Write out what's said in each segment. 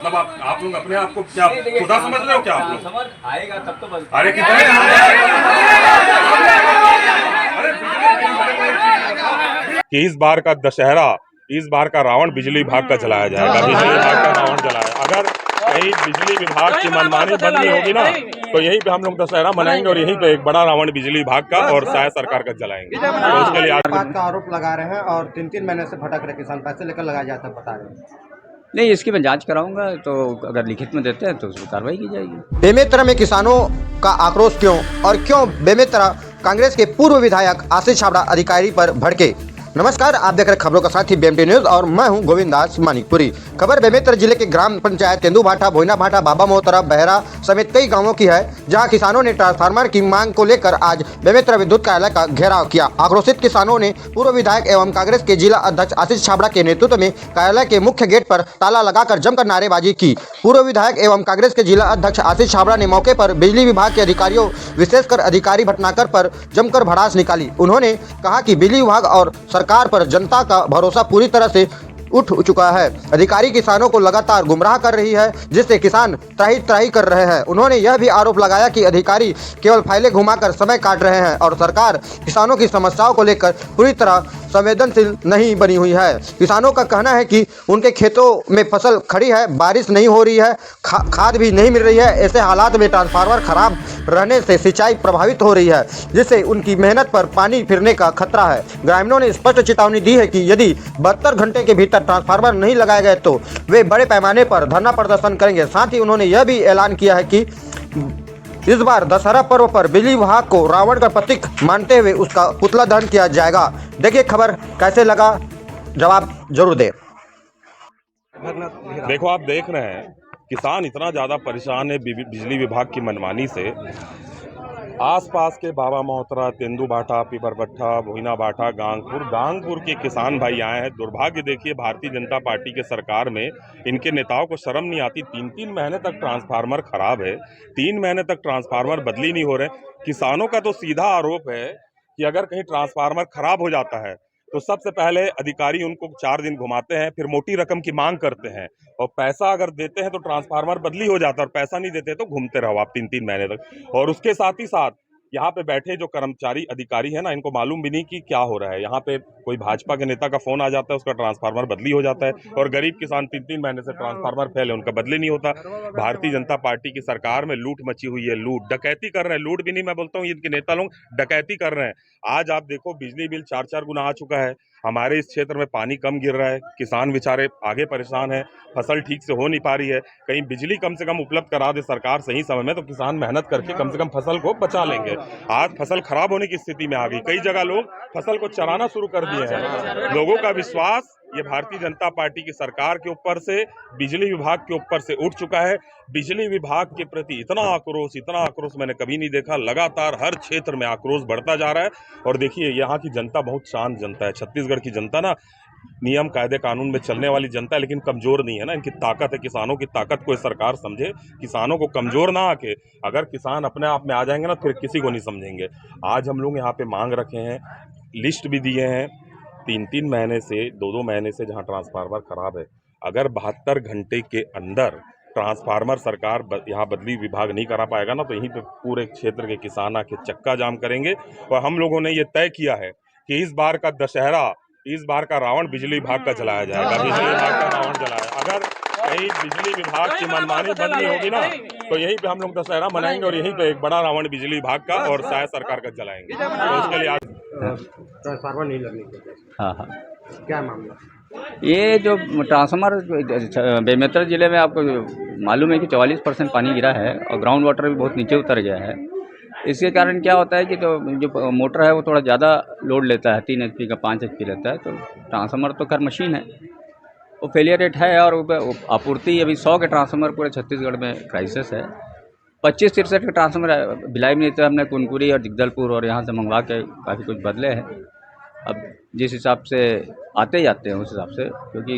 मतलब आप लोग अपने आप को क्या खुदा समझ रहे हो क्या आप लोग? समझ आएगा तब तो बस। अरे कितने कि इस बार का दशहरा, इस बार का रावण बिजली विभाग का जलाया जाएगा। बिजली विभाग का रावण जलाया। अगर कहीं बिजली विभाग की मनमानी बंद नहीं होगी ना, तो यहीं पे हम लोग दशहरा मनाएंगे और यहीं पे एक बड़ा रावण बिजली विभाग का और शायद सरकार का जलाएंगे। तो उसके लिए बात का आरोप लगा रहे हैं और 3-3 महीने से भटक रहे किसान, पैसे लेकर लगाया जाता है, बता रहे हैं। नहीं, इसकी मैं जांच कराऊंगा, तो अगर लिखित में देते हैं तो उस पर कार्रवाई की जाएगी। बेमेतरा में किसानों का आक्रोश क्यों और क्यों बेमेतरा कांग्रेस के पूर्व विधायक आशीष छाबड़ा अधिकारी पर भड़के। नमस्कार, आप देख रहे खबरों का साथी BMT न्यूज और मैं हूं गोविंद दास मानिकपुरी। खबर बेमेतरा जिले के ग्राम पंचायत तेंदू भाटा, भोइना भाटा, बाबा मोहतरा, बहरा समेत कई गांवों की है, जहां किसानों ने ट्रांसफार्मर की मांग को लेकर आज बेमेतरा विद्युत कार्यालय का घेराव किया। आक्रोशित किसानों ने पूर्व विधायक एवं कांग्रेस के जिला अध्यक्ष आशीष छाबड़ा के नेतृत्व में कार्यालय के मुख्य गेट पर ताला लगाकर जमकर नारेबाजी की। पूर्व विधायक एवं कांग्रेस के जिला अध्यक्ष आशीष छाबड़ा ने मौके पर बिजली विभाग के अधिकारियों, विशेषकर अधिकारी भटनागर पर जमकर भड़ास निकाली। उन्होंने कहा कि बिजली विभाग और सरकार पर जनता का भरोसा पूरी तरह से उठ चुका है। अधिकारी किसानों को लगातार गुमराह कर रही है, जिससे किसान त्राही त्राही कर रहे हैं। उन्होंने यह भी आरोप लगाया कि अधिकारी केवल फाइलें घुमाकर समय काट रहे हैं और सरकार किसानों की समस्याओं को लेकर पूरी तरह संवेदनशील नहीं बनी हुई है। किसानों का कहना है कि उनके खेतों में फसल खड़ी है, बारिश नहीं हो रही है, खाद भी नहीं मिल रही है। ऐसे हालात में ट्रांसफार्मर खराब रहने से सिंचाई प्रभावित हो रही है, जिससे उनकी मेहनत पर पानी फिरने का खतरा है। ग्रामीणों ने स्पष्ट चेतावनी दी है कि यदि 72 घंटे के भीतर ट्रांसफार्मर नहीं लगाए गए तो वे बड़े पैमाने पर धरना प्रदर्शन करेंगे। साथ ही उन्होंने यह भी ऐलान किया है कि इस बार दशहरा पर्व पर बिजली विभाग को रावण का प्रतीक मानते हुए उसका पुतला दहन किया जाएगा। देखिए खबर कैसे लगा, जवाब जरूर दें। देखो, आप देख रहे हैं किसान इतना ज़्यादा परेशान है बिजली विभाग की मनमानी से। आसपास के बाबा मोहतरा, तेंदू भाटा, पीपरपट्टा, भोइना भाटा, गांगपुर के किसान भाई आए हैं। दुर्भाग्य देखिए, भारतीय जनता पार्टी के सरकार में इनके नेताओं को शर्म नहीं आती। 3-3 महीने तक ट्रांसफार्मर खराब है, 3 महीने तक ट्रांसफार्मर बदली नहीं हो रहे। किसानों का तो सीधा आरोप है कि अगर कहीं ट्रांसफार्मर खराब हो जाता है तो सबसे पहले अधिकारी उनको 4 दिन घुमाते हैं, फिर मोटी रकम की मांग करते हैं, और पैसा अगर देते हैं तो ट्रांसफार्मर बदली हो जाता है, और पैसा नहीं देते तो घूमते रहो आप 3-3 महीने तक। और उसके साथ ही साथ यहाँ पे बैठे जो कर्मचारी अधिकारी है ना, इनको मालूम भी नहीं कि क्या हो रहा है। यहाँ पे कोई भाजपा के नेता का फोन आ जाता है, उसका ट्रांसफार्मर बदली हो जाता है, और गरीब किसान 3-3 महीने से ट्रांसफार्मर फेल है, उनका बदली नहीं होता। भारतीय जनता पार्टी की सरकार में लूट मची हुई है, लूट डकैती कर रहे हैं। लूट भी नहीं, मैं बोलता हूँ इनके नेता लोग डकैती कर रहे हैं। आज आप देखो, बिजली बिल 4-4 गुना आ चुका है। हमारे इस क्षेत्र में पानी कम गिर रहा है, किसान बेचारे आगे परेशान है, फसल ठीक से हो नहीं पा रही है। कहीं बिजली कम से कम उपलब्ध करा दे सरकार सही समय में, तो किसान मेहनत करके कम से कम फसल को बचा लेंगे। आज फसल खराब होने की स्थिति में आ गई, कई जगह लोग फसल को चराना शुरू कर दिए हैं। लोगों का विश्वास ये भारतीय जनता पार्टी की सरकार के ऊपर से, बिजली विभाग के ऊपर से उठ चुका है। बिजली विभाग के प्रति इतना आक्रोश मैंने कभी नहीं देखा। लगातार हर क्षेत्र में आक्रोश बढ़ता जा रहा है। और देखिए, यहाँ की जनता बहुत शांत जनता है। छत्तीसगढ़ की जनता ना नियम कायदे कानून में चलने वाली जनता है, लेकिन कमजोर नहीं है ना। इनकी ताकत है, किसानों की ताकत को सरकार समझे, किसानों को कमजोर ना आके। अगर किसान अपने आप में आ जाएंगे ना, फिर किसी को नहीं समझेंगे। आज हम लोग यहाँ पे मांग रखे हैं, लिस्ट भी दिए हैं। 3-3 महीने से, 2-2 महीने से जहाँ ट्रांसफार्मर खराब है, अगर 72 घंटे के अंदर ट्रांसफार्मर सरकार यहाँ बदली विभाग नहीं करा पाएगा ना, तो यहीं पे पूरे क्षेत्र के किसान आके चक्का जाम करेंगे। और हम लोगों ने ये तय किया है कि इस बार का दशहरा, इस बार का रावण बिजली विभाग का जलाया जाएगा। बिजली विभाग का रावण जलाया। अगर कहीं बिजली विभाग की मनमानी बंद नहीं होगी ना, तो यहीं पे हम लोग दशहरा मनाएंगे और यहीं पे एक बड़ा रावण बिजली विभाग का और शायद सरकार का जलाएंगे। तो उसके लिए आज ट्रांसफार्मर नहीं लगने के लिए हाँ, क्या मामला? ये जो ट्रांसफार्मर बेमेतरा जिले में आपको मालूम है कि 44% पानी गिरा है और ग्राउंड वाटर भी बहुत नीचे उतर गया है। इसके कारण क्या होता है कि जो मोटर है वो थोड़ा ज़्यादा लोड लेता है, 3 HP का 5 HP लेता है। तो ट्रांसफार्मर तो खैर मशीन है, वो फेलियर रेट है, और आपूर्ति अभी 100 के ट्रांसफार्मर पूरे छत्तीसगढ़ में क्राइसिस है। 25-63 के ट्रांसफार्मर भिलाई में तो हमने कुनकुरी और जगदलपुर और यहाँ से मंगवा के काफ़ी कुछ बदले हैं। अब जिस हिसाब से आते जाते हैं उस हिसाब से, क्योंकि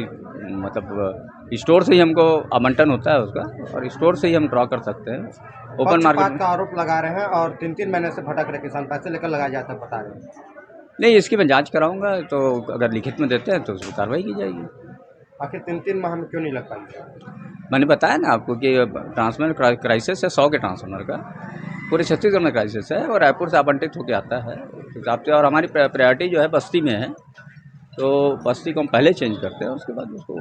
मतलब स्टोर से ही हमको आवंटन होता है उसका, और स्टोर से ही हम ड्रॉ कर सकते हैं। ओपन मार्केट का आरोप लगा रहे हैं और 3-3 महीने से भटक रहे किसान, पैसे लेकर लगाया जाता है, बता रहे हैं। नहीं, इसकी मैं जांच कराऊंगा, तो अगर लिखित में देते हैं तो उस पर कार्रवाई की जाएगी। आखिर 3-3 माह में क्यों नहीं लग पाएंगे? मैंने बताया ना आपको कि ट्रांसफार्मर क्राइसिस है 100 के ट्रांसफार्मर का, पूरे छत्तीसगढ़ में क्राइसिस है और रायपुर से आवंटित होकर आता है उस हिसाब से। और हमारी प्रायोरिटी जो है बस्ती में है, तो बस्ती को हम पहले चेंज करते हैं, उसके बाद उसको